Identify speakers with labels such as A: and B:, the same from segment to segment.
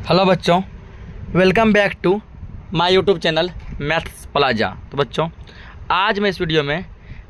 A: Hello बच्चों, welcome back to my YouTube channel maths plaza. तो बच्चों, आज मैं इस वीडियो में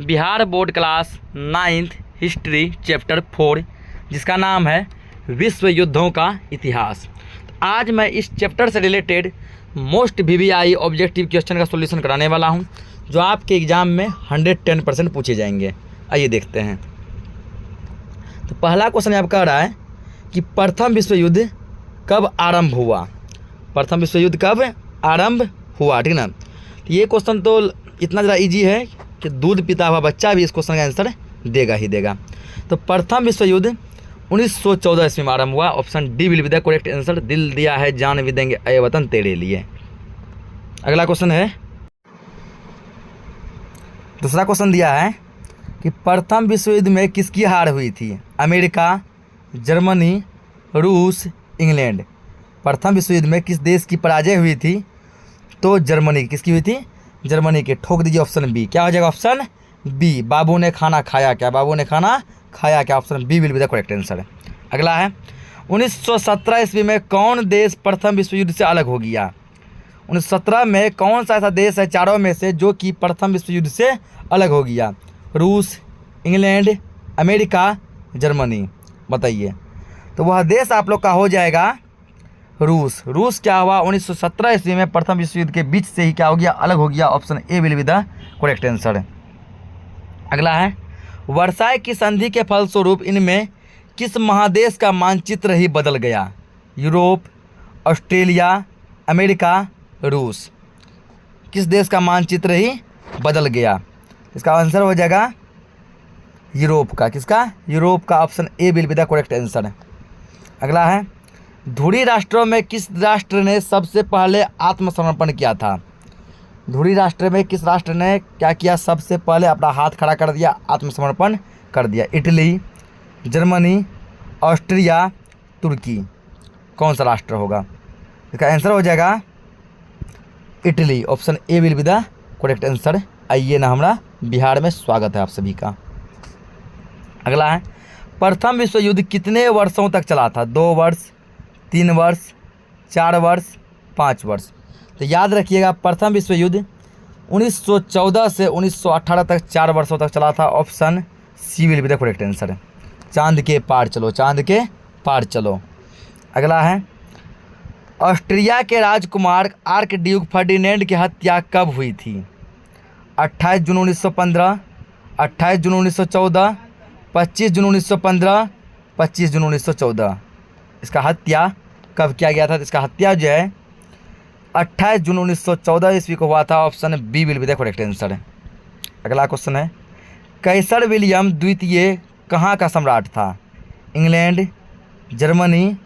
A: Bihar board class 9th history chapter 4 जिसका नाम है विश्व युद्धों का इतिहास। तो आज मैं इस चैप्टर से related most VVI objective question का सॉल्यूशन कराने वाला हूं, जो आपके एग्ज़ाम में 110% पूछे जाएंगे। आइए देखते हैं। तो पहला क्वेश्चन आप कह रहा है कि प्रथम विश्व युद्ध कब आरंभ हुआ। प्रथम विश्व युद्ध कब आरंभ हुआ, ठीक ना। तो ये क्वेश्चन तो इतना ज़्यादा इजी है कि दूध पीता हुआ बच्चा भी इस क्वेश्चन का आंसर देगा ही देगा। तो प्रथम विश्व युद्ध 1914 ईस्वी में आरंभ हुआ। Option D will be the correct answer. दिल दिया है जान भी देंगे ऐ वतन तेरे लिए। अगला क्वेश्चन है, दूसरा क्वेश्चन दिया है कि प्रथम विश्व युद्ध में किसकी हार हुई थी। अमेरिका, जर्मनी, रूस, इंग्लैंड। प्रथम विश्व युद्ध में किस देश की पराजय हुई थी? तो जर्मनी। किसकी हुई थी? जर्मनी की। ठोक दीजिए ऑप्शन बी। क्या हो जाएगा? Option B. बाबू ने खाना खाया क्या? बाबू ने खाना खाया क्या? Option B will be the correct answer. अगला है, 1917 ईस्वी में कौन देश प्रथम विश्व युद्ध से अलग हो गया? 1917 में कौन सा ऐसा देश है चारों में से जो कि प्रथम विश्व युद्ध से अलग हो गया? रूस, इंग्लैंड, अमेरिका, जर्मनी। बताइए। तो वह देश आप लोग का हो जाएगा रूस। रूस क्या हुआ? 1917 ईस्वी में प्रथम विश्व युद्ध के बीच से ही क्या हो गया? अलग हो गया। Option A will be the correct answer. अगला है, वर्साई की संधि के फलस्वरूप इनमें किस महादेश का मानचित्र ही बदल गया? यूरोप, ऑस्ट्रेलिया, अमेरिका, रूस। किस देश का मानचित्र ही बदल गया? इसका आंसर हो जाएगा यूरोप का। किसका? यूरोप का। Option A will be the correct answer. अगला है, ध्रुवीय राष्ट्रों में किस राष्ट्र ने सबसे पहले आत्मसमर्पण किया था? ध्रुवीय राष्ट्र में किस राष्ट्र ने क्या किया? सबसे पहले अपना हाथ खड़ा कर दिया, आत्मसमर्पण कर दिया। इटली, जर्मनी, ऑस्ट्रिया, तुर्की। कौन सा राष्ट्र होगा? इसका आंसर हो जाएगा Italy. Option A will be the correct answer. आइए ना, हमारा बिहार में स्वागत है आप सभी का। अगला है, प्रथम विश्व युद्ध कितने वर्षों तक चला था? 2 वर्ष, 3 वर्ष, 4 वर्ष, 5 वर्ष। तो याद रखिएगा, प्रथम विश्व युद्ध 1914 से 1918 तक 4 वर्षों तक चला था। Option C will be the correct answer. चांद के पार चलो, चांद के पार चलो। अगला है, ऑस्ट्रिया के राजकुमार आर्क ड्यूक फर्डिनेंड की हत्या कब हुई थी? 28 जून 1915, 28 जून 1914, 25 जून 1915, 25 जून 1914। इसका हत्या कब किया गया था? तो इसका हत्या जो है 28 जून 1914 ईस्वी को हुआ था। Option B will be the correct answer. अगला क्वेश्चन है, कैसर विलियम द्वितीय कहाँ का सम्राट था? इंग्लैंड, जर्मनी,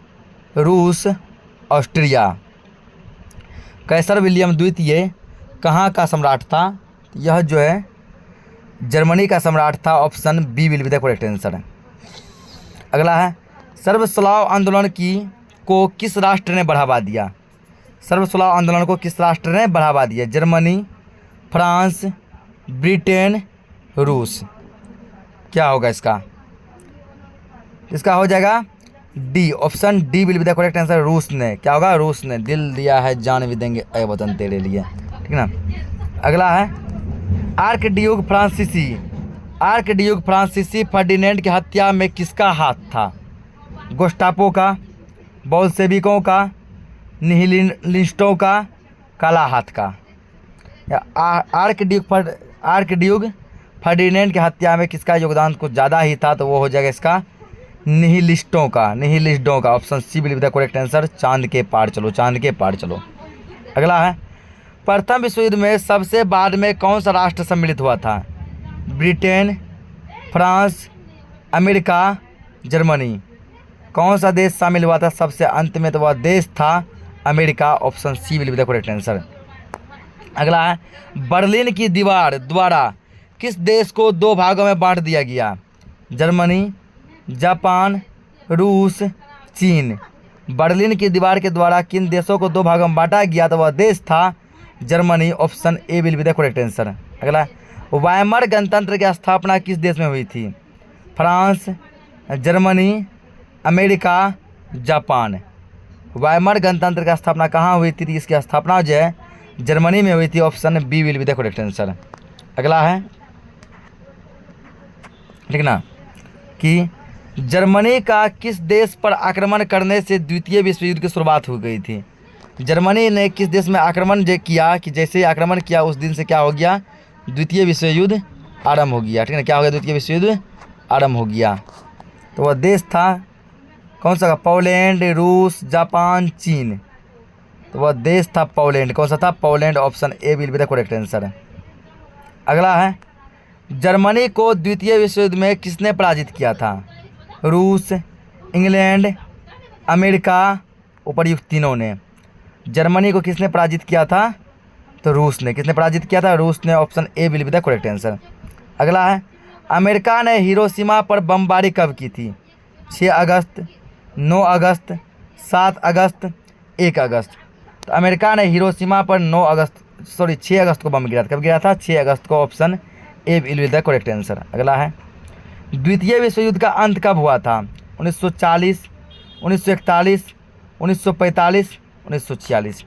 A: रूस, ऑस्ट्रिया। कैसर विलियम द्वितीय कहाँ का सम्राट था? यह जो है जर्मनी का सम्राट था। Option B will be the correct answer. अगला है, सर्वस्लाव आंदोलन को किस राष्ट्र ने बढ़ावा दिया? सर्वस्लाव आंदोलन को किस राष्ट्र ने बढ़ावा दिया? जर्मनी, फ्रांस, ब्रिटेन, रूस। क्या होगा इसका? इसका हो जाएगा D. Option D will be the correct answer. रूस ने। क्या होगा? रूस ने। दिल दिया है जान भी देंगे ऐ वतन तेरे लिए, ठीक ना। अगला है, आर्क ड्यूक फ्रांसीसी फर्डिनेंड की हत्या में किसका हाथ था? गोस्टापो का, बोल्शेविकों का, निहिलिस्टों का, काला हाथ का। या आर्क ड्यूक फर्डिनेंड की हत्या में किसका योगदान कुछ ज़्यादा ही था? तो वो हो जाएगा इसका निहिलिस्टों का। Option C will be the correct answer. चांद के पार चलो, चांद के पार चलो। अगला है, प्रथम विश्व युद्ध में सबसे बाद में कौन सा राष्ट्र सम्मिलित हुआ था? Britain, France, America, Germany. कौन सा देश शामिल हुआ था सबसे अंत में? तो वह देश था America. Option C will be the correct answer. अगला है, बर्लिन की दीवार द्वारा किस देश को 2 भागों में बांट दिया गया? जर्मनी, जापान, रूस, चीन। बर्लिन की दीवार के द्वारा किन देशों को 2 भागों में बांटा गया? तो वह देश था Germany. Option A will be the correct answer. अगला, वाइमर गणतंत्र की स्थापना किस देश में हुई थी? France, Germany, America, Japan. Weimar गणतंत्र का स्थापना कहाँ हुई थी? तो इसकी स्थापना जो है जर्मनी में हुई थी। Option B will be the correct answer. अगला है, ठीक ना, कि जर्मनी का किस देश पर आक्रमण करने से द्वितीय विश्व युद्ध की शुरुआत हो गई थी? जर्मनी ने किस देश में आक्रमण किया कि जैसे ही आक्रमण किया उस दिन से क्या हो गया? द्वितीय विश्व युद्ध आरंभ हो गया, ठीक है। क्या हो गया? द्वितीय विश्व युद्ध आरंभ हो गया। तो वह देश था कौन सा? पोलैंड, रूस, जापान, चीन। तो वह देश था पोलैंड। कौन सा था? Poland. Option A will be the correct answer. अगला है, जर्मनी को द्वितीय विश्व युद्ध में किसने पराजित किया था? रूस, इंग्लैंड, अमेरिका, उपर्युक्त तीनों ने। जर्मनी को किसने पराजित किया था? तो रूस ने। किसने पराजित किया था? रूस ने। Option A will be the correct answer. अगला है, अमेरिका ने हिरोशिमा पर बमबारी कब की थी? 6 अगस्त, 9 अगस्त, 7 अगस्त, 1 अगस्त। तो अमेरिका ने हिरोशिमा पर 6 अगस्त को बम गिरा था। कब गिरा था? 6 अगस्त को। Option A will be the correct answer. अगला है, द्वितीय विश्व युद्ध का अंत कब हुआ था? 1940, 1941, 1945, 1946।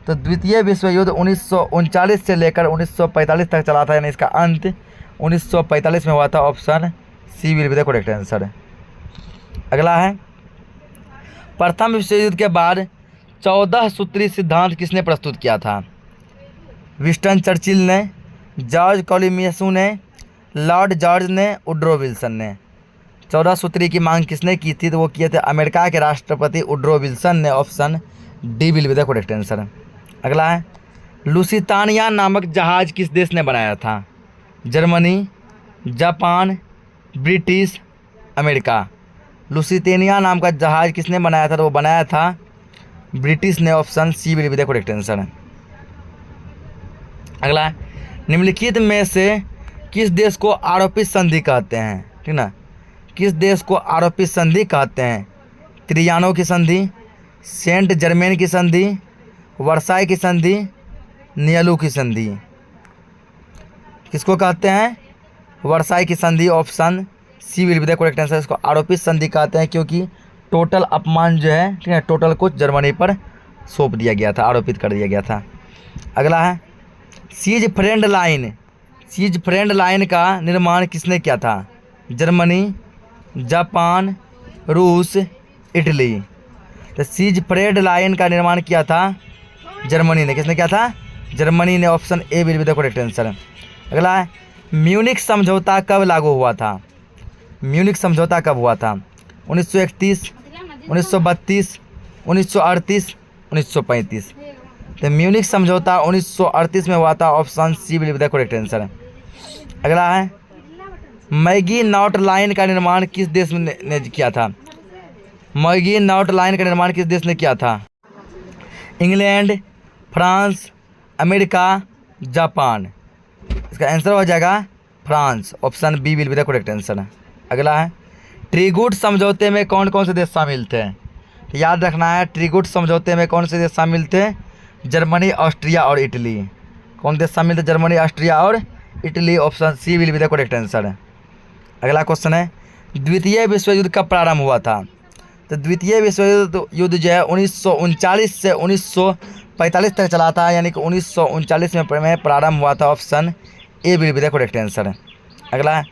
A: तो द्वितीय विश्व युद्ध 1939 से लेकर 1945 तक चला था, यानी इसका अंत 1945 में हुआ था। Option C will be the correct answer. अगला है, प्रथम विश्व युद्ध के बाद 14 सूत्री सिद्धांत किसने प्रस्तुत किया था? विंस्टन चर्चिल ने, जॉर्ज कॉलिमेसू ने, लॉर्ड जॉर्ज ने, वुड्रो विल्सन ने। 14 सूत्री की मांग किसने की थी? तो वो किए थे अमेरिका के राष्ट्रपति वुड्रो विल्सन ने। Option D will be the correct answer. अगला है, लुसितानिया नामक जहाज किस देश ने बनाया था? Germany, Japan, British, America. Lusitania नाम का जहाज किसने बनाया था? तो वो बनाया था ब्रिटिश ने। Option C will be the correct answer. अगला है, निम्नलिखित में से किस देश को आरोपित संधि कहते हैं? ठीक ना, किस देश को आरोपित संधि कहते हैं? त्रियानो की संधि, सेंट जर्मेन की संधि, वर्साई की संधि, नियलू की संधि। किसको कहते हैं? वर्साई की संधि। Option C will be the correct answer. इसको आरोपित संधि कहते हैं क्योंकि टोटल अपमान जो है, ठीक है, टोटल को जर्मनी पर सौंप दिया गया था, आरोपित कर दिया गया था। अगला है, Siegfried line. Siegfried line का निर्माण किसने किया था? जर्मनी, जापान, रूस, इटली। तो सीज फ्रेंड लाइन का निर्माण किया था जर्मनी ने। किसने किया था? जर्मनी ने। Option A will be the correct answer. अगला है, म्यूनिख समझौता कब लागू हुआ था? म्यूनिख समझौता कब हुआ था? 1931, 1932, 1938, 1935। तो म्यूनिख समझौता 1938 में हुआ था। Option C will be the correct answer. अगला है, मैगी नॉट लाइन का निर्माण किस देश ने किया था? मैगी नॉट लाइन का निर्माण किस देश ने किया था? England, France, America, Japan. इसका आंसर हो जाएगा France. Option B will be the correct answer. अगला है, ट्रीगुट समझौते में कौन कौन से देश शामिल थे? तो याद रखना है, ट्रीगुट समझौते में कौन से देश शामिल थे? जर्मनी, ऑस्ट्रिया और इटली। कौन देश शामिल थे? जर्मनी, ऑस्ट्रिया और Italy. Option C will be the correct answer. अगला क्वेश्चन है, द्वितीय विश्व युद्ध कब प्रारंभ हुआ था? तो द्वितीय विश्व युद्ध जो है 1939 से 1945 तक चला था, यानी कि 1939 में प्रारंभ हुआ था। Option A will be the correct answer. अगला है,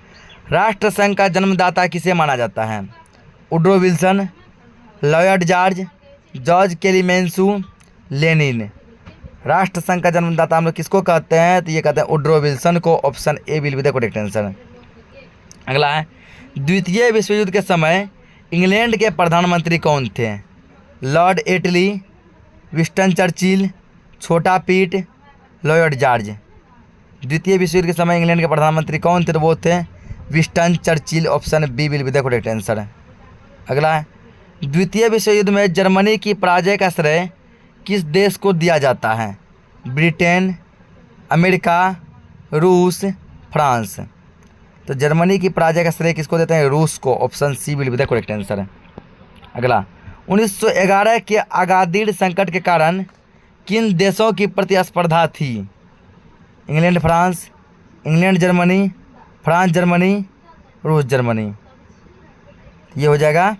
A: राष्ट्रसंघ का जन्मदाता किसे माना जाता है? Woodrow Wilson, Lloyd George, George Clemenceau, Lenin. राष्ट्रसंघ का जन्मदाता हम लोग किसको कहते हैं? तो ये कहते हैं वुड्रो विल्सन को। Option A will be the correct answer. अगला है, द्वितीय विश्व युद्ध के समय इंग्लैंड के प्रधानमंत्री कौन थे? लॉर्ड एटली, विंस्टन चर्चिल, छोटा पीट, लॉयड जॉर्ज। द्वितीय विश्व युद्ध के समय इंग्लैंड के प्रधानमंत्री कौन थे? तो वो थे Winston Churchill. Option B will be the correct answer. अगला है, द्वितीय विश्व युद्ध में जर्मनी की पराजय का श्रेय किस देश को दिया जाता है? ब्रिटेन, अमेरिका, रूस, फ्रांस। तो जर्मनी की पराजय का श्रेय किसको देते हैं? रूस को। Option C will be the correct answer. अगला, 1911 के अगादिर संकट के कारण किन देशों की प्रतिस्पर्धा थी? England France, England Germany, France Germany, रूस जर्मनी। ये हो जाएगा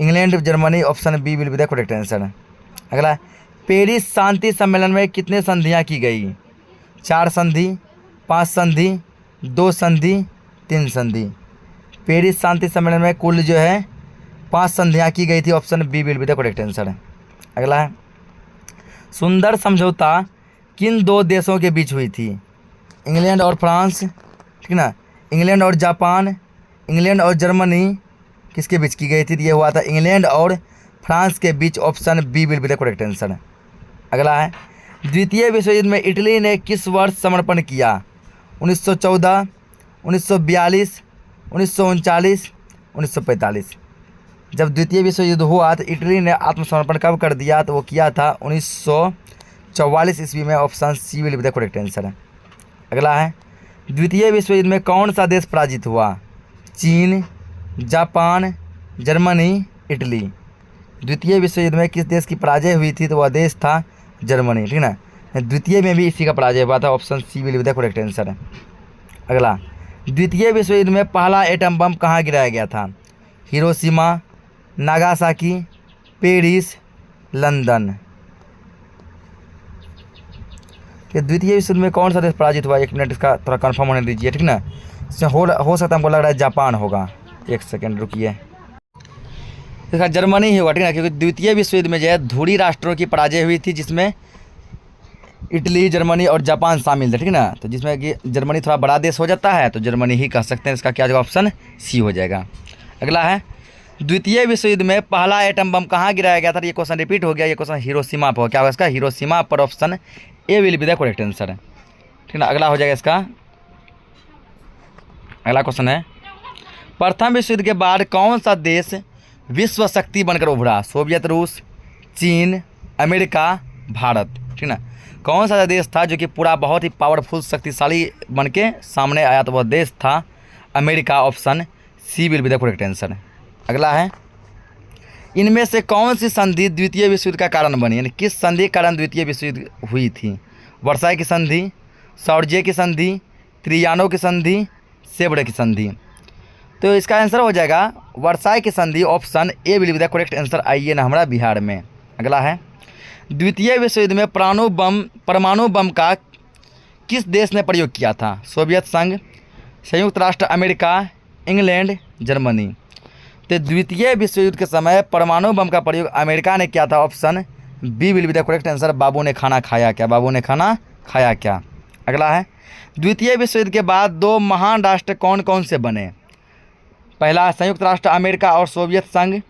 A: England Germany, option B will be the correct answer. अगला, पेरिस शांति सम्मेलन में कितने संधियाँ की गई? 4 संधि, 5 संधि, 2 संधि, 3 संधि। पेरिस शांति सम्मेलन में कुल जो है 5 संधियाँ की गई थी, option B will be the correct answer. अगला है, सुंदर समझौता किन 2 देशों के बीच हुई थी? इंग्लैंड और फ्रांस, ठीक ना, इंग्लैंड और जापान, इंग्लैंड और जर्मनी, किसके बीच की गई थी? ये हुआ था इंग्लैंड और फ्रांस के बीच, option B will be the correct answer. अगला है, द्वितीय विश्व युद्ध में इटली ने किस वर्ष समर्पण किया? 1914, 1942, 1939, 1945। जब द्वितीय विश्व युद्ध हुआ तो इटली ने आत्मसमर्पण कब कर दिया? तो वो किया था 1944 ईस्वी में, option C will be the correct answer. अगला है, द्वितीय विश्व युद्ध में कौन सा देश पराजित हुआ? चीन, जापान, जर्मनी, इटली। द्वितीय विश्व युद्ध में किस देश की पराजय हुई थी? तो वह देश था जर्मनी, ठीक ना। द्वितीय में भी इसी का पराजय हुआ था, option C will be the correct answer. अगला, द्वितीय विश्व युद्ध में पहला एटम बम कहाँ गिराया गया था? Hiroshima, Nagasaki, Paris, London. कि द्वितीय विश्व युद्ध में कौन सा देश पराजित हुआ? 1 मिनट इसका थोड़ा कंफर्म होने दीजिए, ठीक ना। इसमें हो सकता है हमको लग रहा है जापान होगा। 1 सेकेंड रुकिए, इसका जर्मनी ही होगा, ठीक ना, क्योंकि द्वितीय विश्व युद्ध में जो है धुरी राष्ट्रों की पराजय हुई थी, जिसमें इटली, जर्मनी और जापान शामिल थे, ठीक ना। तो जिसमें कि जर्मनी थोड़ा बड़ा देश हो जाता है, तो जर्मनी ही कह सकते हैं। इसका क्या जवाब? ऑप्शन सी हो जाएगा। अगला है, द्वितीय विश्व युद्ध में पहला एटम बम कहाँ गिराया गया था? ये क्वेश्चन रिपीट हो गया, ये क्वेश्चन हिरोशिमा पर। क्या होगा इसका? हिरोशिमा पर, option A will be the correct answer, ठीक ना। अगला हो जाएगा इसका, अगला क्वेश्चन है, प्रथम विश्व युद्ध के बाद कौन सा देश विश्व शक्ति बनकर उभरा? सोवियत रूस, चीन, अमेरिका, भारत, ठीक ना। कौन सा देश था जो कि पूरा बहुत ही पावरफुल, शक्तिशाली बन के सामने आया? तो वह देश था America, option C will be the correct answer. अगला है, इनमें से कौन सी संधि द्वितीय विश्व युद्ध का कारण बनी? यानी किस संधि के कारण द्वितीय विश्व युद्ध हुई थी? वर्साई की संधि, सॉर्जे की संधि, त्रियानो की संधि, सेब्रे की संधि। तो इसका आंसर हो जाएगा वर्साई की संधि, option A will be the correct answer. आइए ना हमारा बिहार में। अगला है, द्वितीय विश्व युद्ध में परमाणु बम का किस देश ने प्रयोग किया था? सोवियत संघ, संयुक्त राष्ट्र अमेरिका, इंग्लैंड, जर्मनी। तो द्वितीय विश्व युद्ध के समय परमाणु बम का प्रयोग अमेरिका ने किया था, option B will be the correct answer. Babu ने खाना खाया क्या? बाबू ने खाना खाया क्या? अगला है, द्वितीय विश्व युद्ध के बाद 2 महान राष्ट्र कौन कौन से बने? पहला संयुक्त राष्ट्र अमेरिका और सोवियत संघ,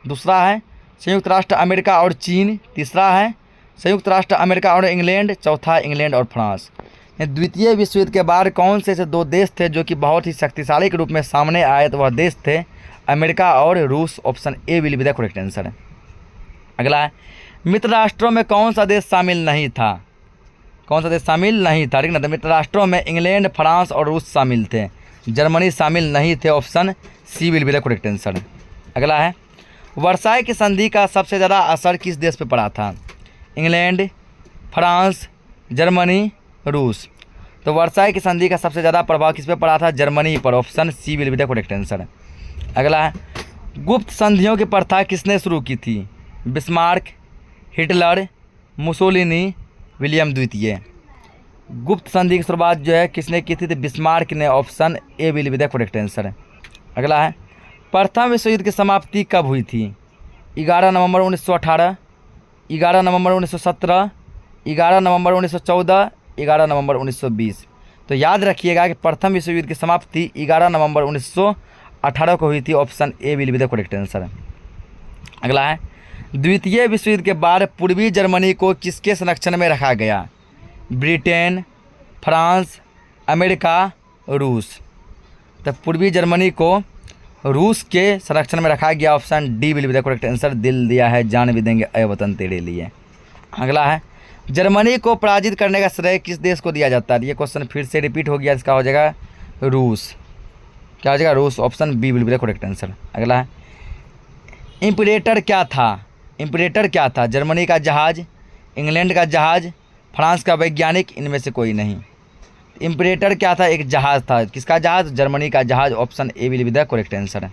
A: दूसरा है संयुक्त राष्ट्र अमेरिका और चीन, तीसरा है संयुक्त राष्ट्र अमेरिका और इंग्लैंड, चौथा इंग्लैंड और फ्रांस। द्वितीय विश्व युद्ध के बाद कौन से 2 देश थे जो कि बहुत ही शक्तिशाली के रूप में सामने आए? तो वह देश थे अमेरिका और रूस, option A will be the correct answer. अगला है, मित्र राष्ट्रों में कौन सा देश शामिल नहीं था? कौन सा देश शामिल नहीं था, ठीक ना। तो मित्र राष्ट्रों में इंग्लैंड, फ्रांस और रूस शामिल थे, जर्मनी शामिल नहीं थे, option C will be the correct answer. अगला है, वर्साई की संधि का सबसे ज़्यादा असर किस देश पर पड़ा था? इंग्लैंड, फ्रांस, जर्मनी, रूस। तो वर्साई की संधि का सबसे ज़्यादा प्रभाव किस पे पड़ा था? जर्मनी पर, option C will be the correct answer. अगला है, गुप्त संधियों की प्रथा किसने शुरू की थी? बिस्मार्क, हिटलर, मुसोलिनी, विलियम द्वितीय। गुप्त संधि की शुरुआत जो है किसने की थी? तो बिस्मार्क ने, option A will be the correct answer. अगला है, प्रथम विश्व युद्ध की समाप्ति कब हुई थी? 11 नवंबर 1918, 11 नवंबर 1917, 11 नवंबर 1914, 11 नवंबर 1920। तो याद रखिएगा कि प्रथम विश्व युद्ध की समाप्ति 11 नवंबर 1918 को हुई थी, option A will be the correct answer. अगला है, द्वितीय विश्व युद्ध के बाद पूर्वी जर्मनी को किसके संरक्षण में रखा गया? ब्रिटेन, फ्रांस, अमेरिका, रूस। तो पूर्वी जर्मनी को रूस के संरक्षण में रखा गया, option D will be the correct answer. दिल दिया है जान भी देंगे ऐ वतन तेरे लिए। अगला है, जर्मनी को पराजित करने का श्रेय किस देश को दिया जाता है? ये क्वेश्चन फिर से रिपीट हो गया, इसका हो जाएगा रूस। क्या हो जाएगा? रूस, option B will be the correct answer. अगला है, इम्परेटर क्या था? इम्परेटर क्या था? जर्मनी का जहाज, इंग्लैंड का जहाज, फ्रांस का वैज्ञानिक, इनमें से कोई नहीं। इम्परेटर क्या था? एक जहाज़ था। किसका जहाज़? जर्मनी का जहाज़, option A will be the correct answer.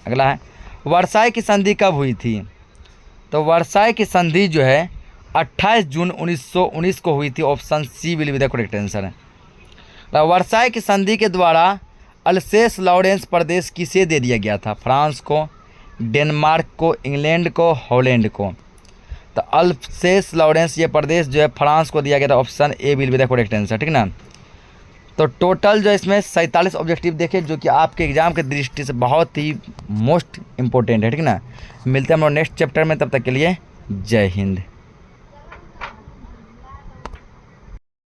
A: अगला है, वर्साई की संधि कब हुई थी? तो वर्साई की संधि जो है 28 जून 1919 को हुई थी। Option C will be the correct answer है। वर्साई की संधि के द्वारा अल्सेस लॉरेंस प्रदेश किसे दे दिया गया था? फ्रांस को, डेनमार्क को, इंग्लैंड को, हॉलैंड को। तो अल्सेस लॉरेंस ये प्रदेश जो है फ्रांस को दिया गया था। Option A will be the correct answer, ठीक ना। तो टोटल जो इसमें 47 ऑब्जेक्टिव देखे जो कि आपके एग्जाम की दृष्टि से बहुत ही मोस्ट इंपॉर्टेंट है, ठीक ना। मिलते हैं हम लोग नेक्स्ट चैप्टर में, तब तक के लिए जय हिंद।